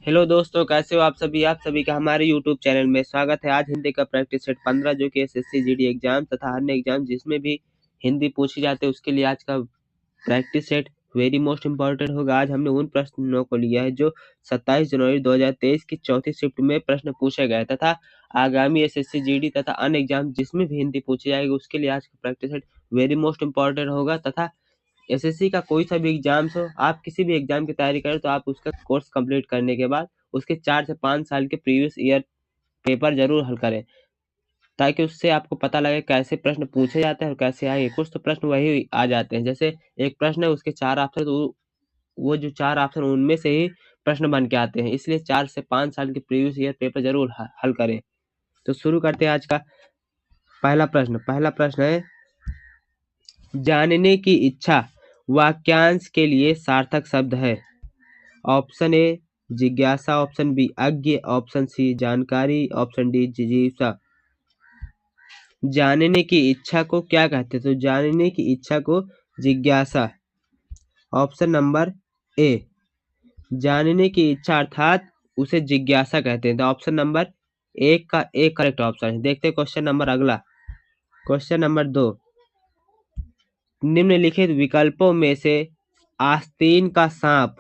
Hello दोस्तों, कैसे हो आप सभी का हमारे यूट्यूब चैनल में स्वागत है। आज हिंदी का प्रैक्टिस सेट 15 जो कि एसएससी जीडी एग्जाम तथा अन्य एग्जाम जिसमें भी हिंदी पूछी जाती है उसके लिए आज का practice set very most important होगा। आज हमने उन प्रश्नों को लिया है जो 27 जनवरी 2023 की चौथी शिफ्ट में प्रश्न पूछे गए तथा आगामी एसएससी जीडी तथा अन्य एग्जाम जिसमें भी हिंदी पूछी जाएगी उसके लिए आज का practice set very most important होगा। तथा एसएससी का कोई सा भी एग्जाम्स हो, आप किसी भी एग्जाम की तैयारी करें तो आप उसका कोर्स कंप्लीट करने के बाद उसके 4 से 5 साल के प्रीवियस ईयर पेपर जरूर हल करें, ताकि उससे आपको पता लगे कैसे प्रश्न पूछे जाते हैं और कैसे आएंगे। कुछ तो प्रश्न वही आ जाते हैं, जैसे एक प्रश्न है उसके 4 ऑप्शन, तो वो जो 4 ऑप्शन उनमें से ही प्रश्न बन के आते हैं। इसलिए 4 से 5 साल के प्रीवियस ईयर पेपर जरूर हल करें। तो शुरू करते हैं आज का पहला प्रश्न है, जानने की इच्छा वाक्यांश के लिए सार्थक शब्द है। ऑप्शन ए जिज्ञासा, ऑप्शन बी अज्ञ, ऑप्शन सी जानकारी, ऑप्शन डी जिज्ञासा। जानने की इच्छा को क्या कहते हैं? तो जानने की इच्छा को जिज्ञासा। ऑप्शन नंबर ए जानने की इच्छा अर्थात उसे जिज्ञासा कहते हैं। तो ऑप्शन नंबर एक का एक करेक्ट ऑप्शन है। देखते हैं क्वेश्चन नंबर अगला। क्वेश्चन नंबर 2, निम्नलिखित विकल्पों में से आस्तीन का सांप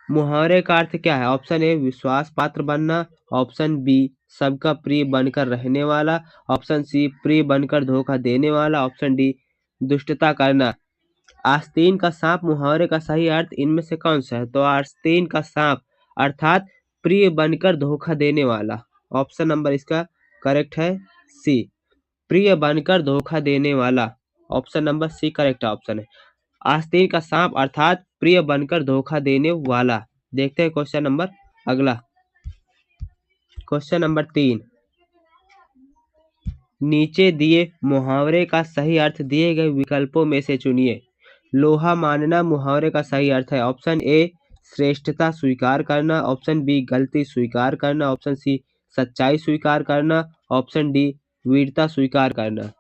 मुहावरे का अर्थ क्या है? ऑप्शन ए विश्वास पात्र बनना, ऑप्शन बी सबका प्रिय बनकर रहने वाला, ऑप्शन सी प्रिय बनकर धोखा देने वाला, ऑप्शन डी दुष्टता करना। आस्तीन का सांप मुहावरे का सही अर्थ इनमें से कौन सा है? तो आस्तीन का सांप अर्थात प्रिय बनकर धोखा देने वाला। ऑप्शन नंबर इसका करेक्ट है सी, प्रिय बनकर धोखा देने वाला। Option number C correct option है। आस्तीन का सांप अर्थात प्रिय बनकर धोखा देने वाला। देखते हैं क्वेश्चन नंबर अगला। क्वेश्चन नंबर 3, नीचे दिए मुहावरे का सही अर्थ दिए गए विकल्पों में से चुनिए। लोहा मानना मुहावरे का सही अर्थ है। ऑप्शन ए श्रेष्ठता स्वीकार करना, ऑप्शन बी गलती स्वीकार करना, ऑप्शन सी सच्चाई स्वीकार करना, ऑप्शन डी वीरता स्वीकार करना।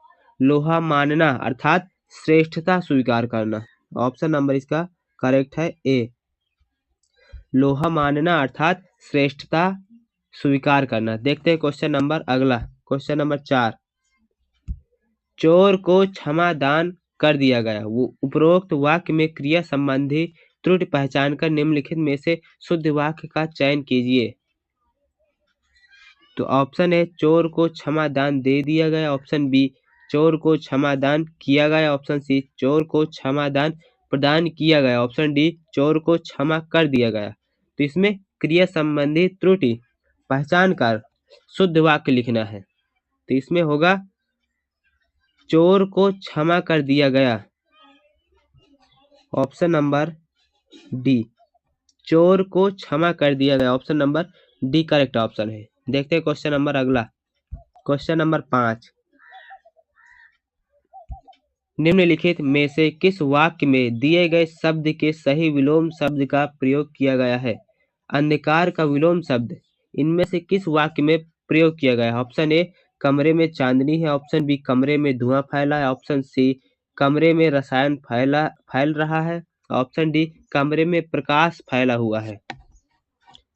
लोहा मानना अर्थात श्रेष्ठता स्वीकार करना। ऑप्शन नंबर इसका करेक्ट है ए, लोहा मानना अर्थात श्रेष्ठता स्वीकार करना। देखते हैं क्वेश्चन नंबर अगला। क्वेश्चन नंबर 4, चोर को क्षमा दान कर दिया गया। वो उपरोक्त वाक्य में क्रिया संबंधी त्रुटि पहचान कर निम्नलिखित में से शुद्ध वाक्य का चयन कीजिए। तो ऑप्शन है चोर को क्षमा दान दे दिया गया, ऑप्शन बी चोर को क्षमा दान किया गया, ऑप्शन सी चोर को क्षमा दान प्रदान किया गया, ऑप्शन डी चोर को क्षमा कर दिया गया। तो इसमें क्रिया संबंधी त्रुटि पहचान कर शुद्ध वाक्य लिखना है। तो इसमें होगा चोर को क्षमा कर दिया गया। ऑप्शन नंबर डी, चोर को क्षमा कर दिया गया। Option number D correct option है। देखते हैं क्वेश्चन नंबर अगला। क्वेश्चन नंबर 5, निम्नलिखित में से किस वाक्य में दिए गए शब्द के सही विलोम शब्द का प्रयोग किया गया है? अंधकार का विलोम शब्द इनमें से किस वाक्य में प्रयोग किया गया है? ऑप्शन ए कमरे में चांदनी है, ऑप्शन बी कमरे में धुआं फैला है, ऑप्शन सी कमरे में रसायन फैल रहा है, ऑप्शन डी कमरे में प्रकाश फैला हुआ है।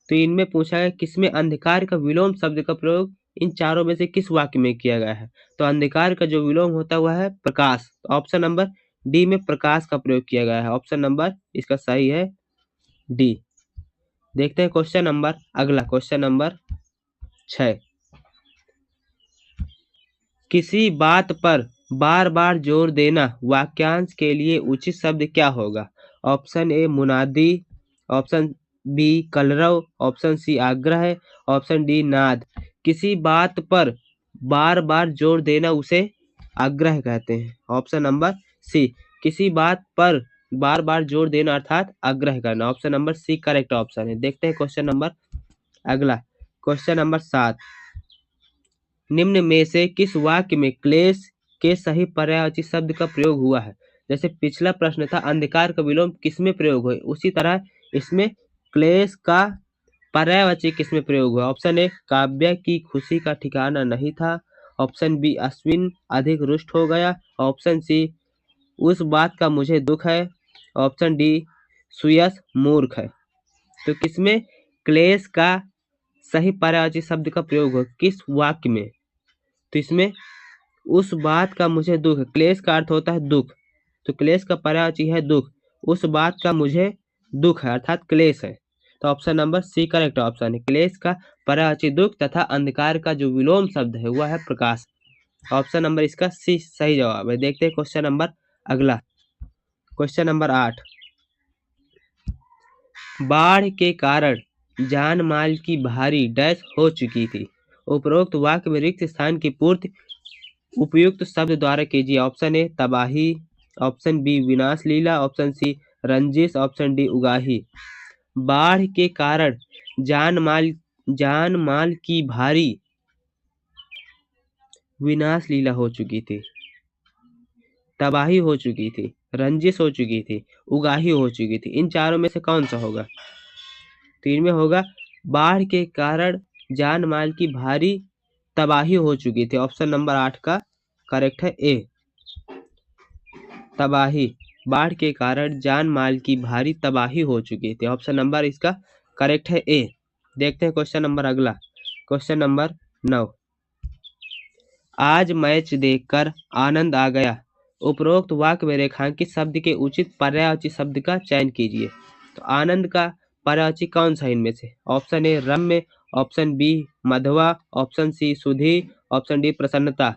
तो इनमें पूछा है किसमें अंधकार का विलोम शब्द का प्रयोग इन चारों में से किस वाक्य में किया गया है? तो अंधकार का जो विलोम होता हुआ है प्रकाश। ऑप्शन नंबर डी में प्रकाश का प्रयोग किया गया है। ऑप्शन नंबर इसका सही है डी। देखते हैं क्वेश्चन नंबर अगला। क्वेश्चन नंबर 6, किसी बात पर बार बार जोर देना वाक्यांश के लिए उचित शब्द क्या होगा? ऑप्शन ए मुनादी, ऑप्शन बी कलरव, ऑप्शन सी आग्रह, ऑप्शन डी नाद। किसी बात पर बार बार जोर देना उसे आग्रह कहते हैं। ऑप्शन नंबर सी, किसी बात पर बार बार जोर देना अर्थात आग्रह करना। Option number C correct option है। देखते हैं क्वेश्चन नंबर अगला। क्वेश्चन नंबर 7, निम्न में से किस वाक्य में क्लेश के सही पर्यायवाची शब्द का प्रयोग हुआ है? जैसे पिछला प्रश्न था अंधकार का विलोम किसमें प्रयोग हुआ, उसी तरह इसमें क्लेश का पर्यायवाची किसमें प्रयोग हुआ? ऑप्शन ए काव्य की खुशी का ठिकाना नहीं था, ऑप्शन बी अश्विन अधिक रुष्ट हो गया, ऑप्शन सी उस बात का मुझे दुख है, ऑप्शन डी सुयश मूर्ख है। तो किसमें क्लेश का सही पर्यायवाची शब्द का प्रयोग हो किस वाक्य में? तो इसमें उस बात का मुझे दुख है। क्लेश का अर्थ होता है दुख, तो क्लेश का पर्यायवाची है दुख। उस बात का मुझे दुख है अर्थात क्लेश है। तो option number C correct option है। क्लेश का पर्यायवाची दुख तथा अंधकार का जो विलोम शब्द है वह है प्रकाश। ऑप्शन नंबर इसका सी सही जवाब है। देखते हैं क्वेश्चन नंबर अगला। क्वेश्चन नंबर 8, बाढ़ के कारण जान माल की भारी डैश हो चुकी थी। उपरोक्त वाक्य में रिक्त स्थान की पूर्ति उपयुक्त शब्द द्वारा कीजिए। ऑप्शन ए तबाही, ऑप्शन बी विनाश लीला, ऑप्शन सी रंजिश, ऑप्शन डी उगाही। बाढ़ के कारण जान माल की भारी विनाश लीला हो चुकी थी, तबाही हो चुकी थी, रंजिश हो चुकी थी, उगाही हो चुकी थी। इन चारों में से कौन सा होगा? तो इनमें होगा बाढ़ के कारण जान माल की भारी तबाही हो चुकी थी। ऑप्शन नंबर 8 का करेक्ट है ए, तबाही। बाढ़ के कारण जान माल की भारी तबाही हो चुकी थी। ऑप्शन नंबर इसका करेक्ट है ए। देखते हैं क्वेश्चन नंबर अगला। क्वेश्चन नंबर 9, आज मैच देखकर आनंद आ गया। उपरोक्त वाक्य में रेखांकित शब्द के उचित पर्यायवाची शब्द का चयन कीजिए। तो आनंद का पर्यायवाची कौन सा इनमें से? ऑप्शन ए रम्य, ऑप्शन बी मधवा, ऑप्शन सी सुधीर, ऑप्शन डी प्रसन्नता।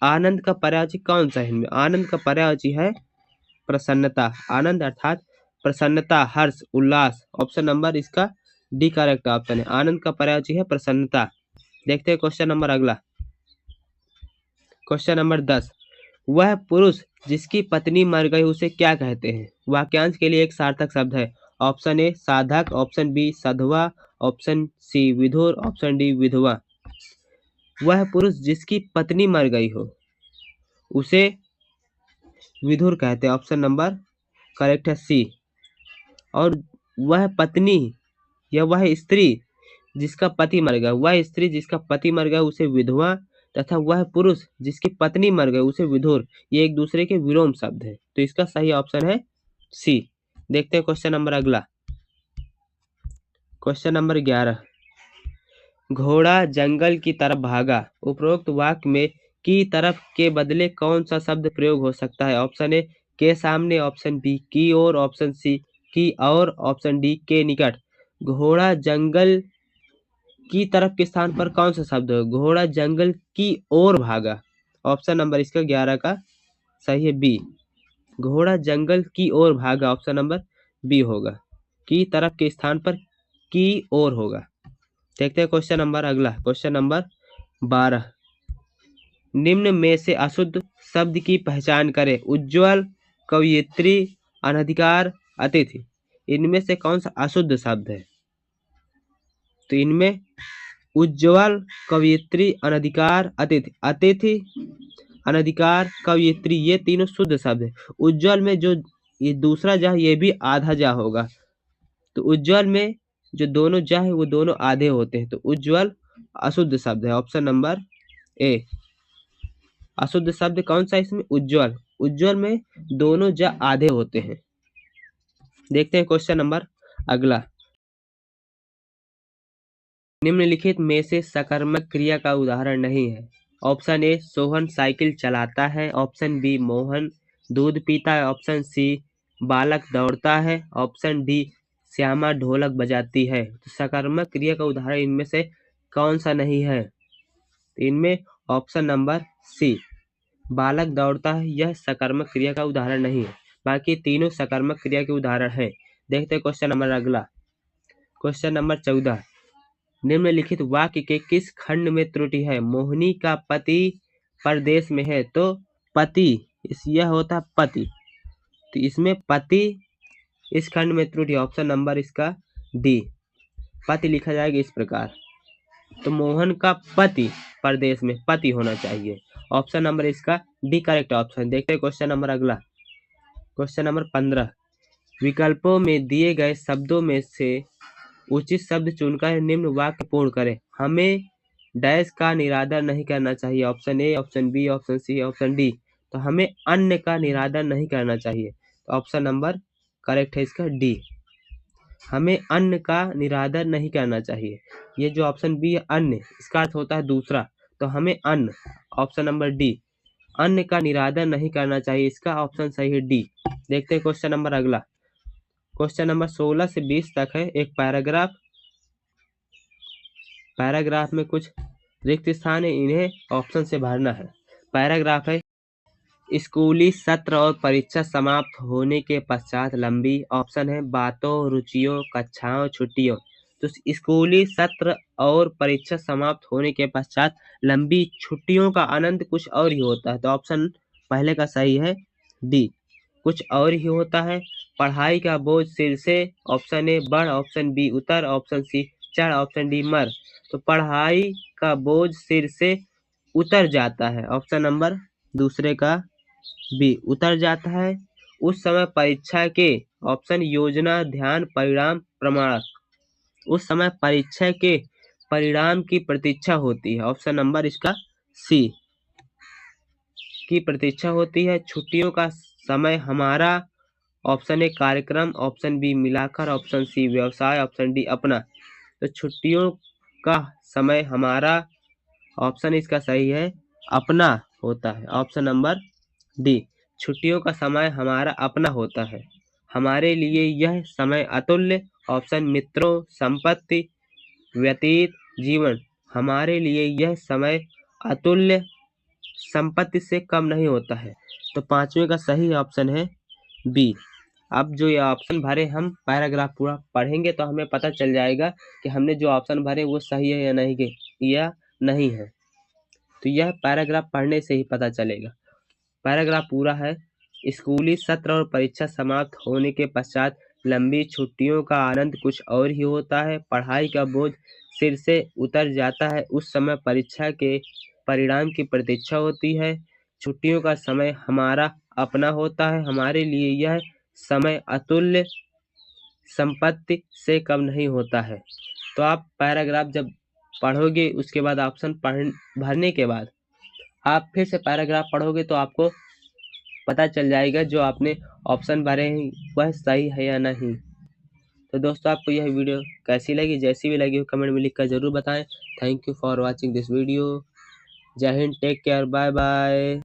आनंद का पर्यायवाची कौन सा है इनमें? आनंद का पर्यायवाची है प्रसन्नता। आनंद अर्थात प्रसन्नता, हर्ष, उल्लास। ऑप्शन नंबर इसका डी करेक्ट ऑप्शन है। आनंद का पर्यायवाची है प्रसन्नता। देखते हैं क्वेश्चन नंबर अगला। क्वेश्चन नंबर 10, वह पुरुष जिसकी पत्नी मर गई उसे क्या कहते हैं? वाक्यांश के लिए एक सार्थक शब्द है। ऑप्शन ए साधक, ऑप्शन बी सधवा, ऑप्शन सी विधुर, ऑप्शन डी विधवा। वह पुरुष जिसकी पत्नी मर गई हो उसे विधुर कहते हैं। ऑप्शन नंबर करेक्ट है सी। और वह पत्नी या वह स्त्री जिसका पति मर गया, वह स्त्री जिसका पति मर गया उसे विधवा, तथा वह पुरुष जिसकी पत्नी मर गई उसे विधुर। ये एक दूसरे के विलोम शब्द है, तो इसका सही ऑप्शन है सी। देखते हैं क्वेश्चन नंबर अगला। क्वेश्चन नंबर 11, घोड़ा जंगल की तरफ भागा। उपरोक्त वाक्य में की तरफ के बदले कौन सा शब्द प्रयोग हो सकता है? ऑप्शन ए के सामने, ऑप्शन बी की ओर, ऑप्शन सी की और, ऑप्शन डी के निकट। घोड़ा जंगल की तरफ के स्थान पर कौन सा शब्द है? घोड़ा जंगल की ओर भागा। ऑप्शन नंबर इसका 11 का सही है बी। घोड़ा जंगल की ओर भागा, ऑप्शन नंबर बी होगा। की तरफ के स्थान पर की ओर होगा। देखते हैं क्वेश्चन नंबर अगला। क्वेश्चन नंबर 12, निम्न में से अशुद्ध शब्द की पहचान करें। उज्ज्वल, कवयित्री, अनधिकार, अतिथि। इनमें से कौन सा अशुद्ध शब्द है? तो इनमें उज्ज्वल, कवयित्री, अनधिकार, अतिथि। अतिथि, अनधिकार, कवयित्री ये तीनों शुद्ध शब्द है। उज्ज्वल में जो ये दूसरा जा ये भी आधा जा होगा, तो उज्ज्वल में जो दोनों जा है वो दोनों आधे होते हैं, तो उज्ज्वल अशुद्ध शब्द है। Option number A. अशुद्ध शब्द कौन सा इसमें? उज्ज्वल। उज्ज्वल में दोनों जा आधे होते हैं। देखते हैं क्वेश्चन नंबर अगला। निम्नलिखित में से सकर्मक क्रिया का उदाहरण नहीं है। ऑप्शन ए सोहन साइकिल चलाता है, ऑप्शन बी मोहन दूध पीता है, ऑप्शन सी बालक दौड़ता है, ऑप्शन डी श्यामा ढोलक बजाती है। तो सकर्मक क्रिया का उदाहरण इनमें से कौन सा नहीं है? इनमें ऑप्शन नंबर सी बालक दौड़ता है यह सकर्मक क्रिया का उदाहरण नहीं है। बाकी तीनों सकर्मक क्रिया के उदाहरण है। देखते हैं क्वेश्चन नंबर अगला। क्वेश्चन नंबर 14, निम्नलिखित वाक्य के किस खंड में त्रुटि है? मोहिनी का पति परदेश में है, तो पति यह होता है पति, तो इसमें पति इस खंड में त्रुटि। ऑप्शन नंबर इसका डी, पति लिखा जाएगा इस प्रकार। तो मोहन का पति परदेश में पति होना चाहिए। ऑप्शन नंबर इसका डी करेक्ट ऑप्शन। देखते हैं क्वेश्चन नंबर अगला। क्वेश्चन नंबर 15, विकल्पों में दिए गए शब्दों में से उचित शब्द चुनकर निम्न वाक्य पूर्ण करें। हमें डैश का निरादर नहीं करना चाहिए। Option A, option B, option C, option D. तो हमें अन्य का निरादर नहीं करना चाहिए, तो ऑप्शन नंबर करेक्ट है इसका डी। हमें अन्न का निरादर नहीं करना चाहिए। ये जो ऑप्शन बी है अन्न, इसका अर्थ होता है दूसरा, तो हमें अन्न, ऑप्शन नंबर डी, अन्न का निरादर नहीं करना चाहिए, इसका ऑप्शन सही है डी। देखते हैं क्वेश्चन नंबर अगला। क्वेश्चन नंबर 16 से 20 तक है एक पैराग्राफ में कुछ रिक्त स्थान है, इन्हें ऑप्शन से भरना है। पैराग्राफ है, स्कूली सत्र और परीक्षा समाप्त होने के पश्चात लंबी, ऑप्शन है बातों, रुचियों, कक्षाओं, छुट्टियों। तो स्कूली सत्र और परीक्षा समाप्त होने के पश्चात लंबी छुट्टियों का आनंद कुछ और ही होता है, तो ऑप्शन पहले का सही है डी, कुछ और ही होता है। पढ़ाई का बोझ सिर से, ऑप्शन ए बढ़, ऑप्शन बी उतर, ऑप्शन सी चढ़, ऑप्शन डी मर। तो पढ़ाई का बोझ सिर से उतर जाता है, ऑप्शन नंबर दूसरे का बी उतर जाता है। उस समय परीक्षा के, ऑप्शन योजना, ध्यान, परिणाम, प्रमाणक, उस समय परीक्षा के परिणाम की प्रतीक्षा होती है, ऑप्शन नंबर इसका सी की प्रतीक्षा होती है। छुट्टियों का समय हमारा, ऑप्शन ए कार्यक्रम, ऑप्शन बी मिलाकर, ऑप्शन सी व्यवसाय, ऑप्शन डी अपना। तो छुट्टियों का समय हमारा, ऑप्शन इसका सही है अपना होता है, ऑप्शन नंबर डी, छुट्टियों का समय हमारा अपना होता है। हमारे लिए यह समय अतुल्य, ऑप्शन मित्रों, संपत्ति, व्यतीत, जीवन। हमारे लिए यह समय अतुल्य, संपत्ति से कम नहीं होता है। तो पांचवें का सही ऑप्शन है बी। अब जो ये ऑप्शन भरे, हम पैराग्राफ पूरा पढ़ेंगे तो हमें पता चल जाएगा कि हमने जो ऑप्शन भरे वो सही है या नहीं है। तो यह पैराग्राफ पढ़ने से ही पता चलेगा। पैराग्राफ पूरा है, स्कूली सत्र और परीक्षा समाप्त होने के पश्चात लंबी छुट्टियों का आनंद कुछ और ही होता है। पढ़ाई का बोझ सिर से उतर जाता है, उस समय परीक्षा के परिणाम की प्रतीक्षा होती है। छुट्टियों का समय हमारा अपना होता है, हमारे लिए यह समय अतुल्य, संपत्ति से कम नहीं होता है। तो आप पैराग्राफ जब पढ़ोगे उसके बाद ऑप्शन भरने के बाद आप फिर से पैराग्राफ पढ़ोगे तो आपको पता चल जाएगा जो आपने ऑप्शन भरे हैं वह सही है या नहीं। तो दोस्तों आपको यह वीडियो कैसी लगी, जैसी भी लगी हो कमेंट में लिखकर जरूर बताएं। Thank you for watching this video. जय हिंद, टेक केयर, बाय बाय।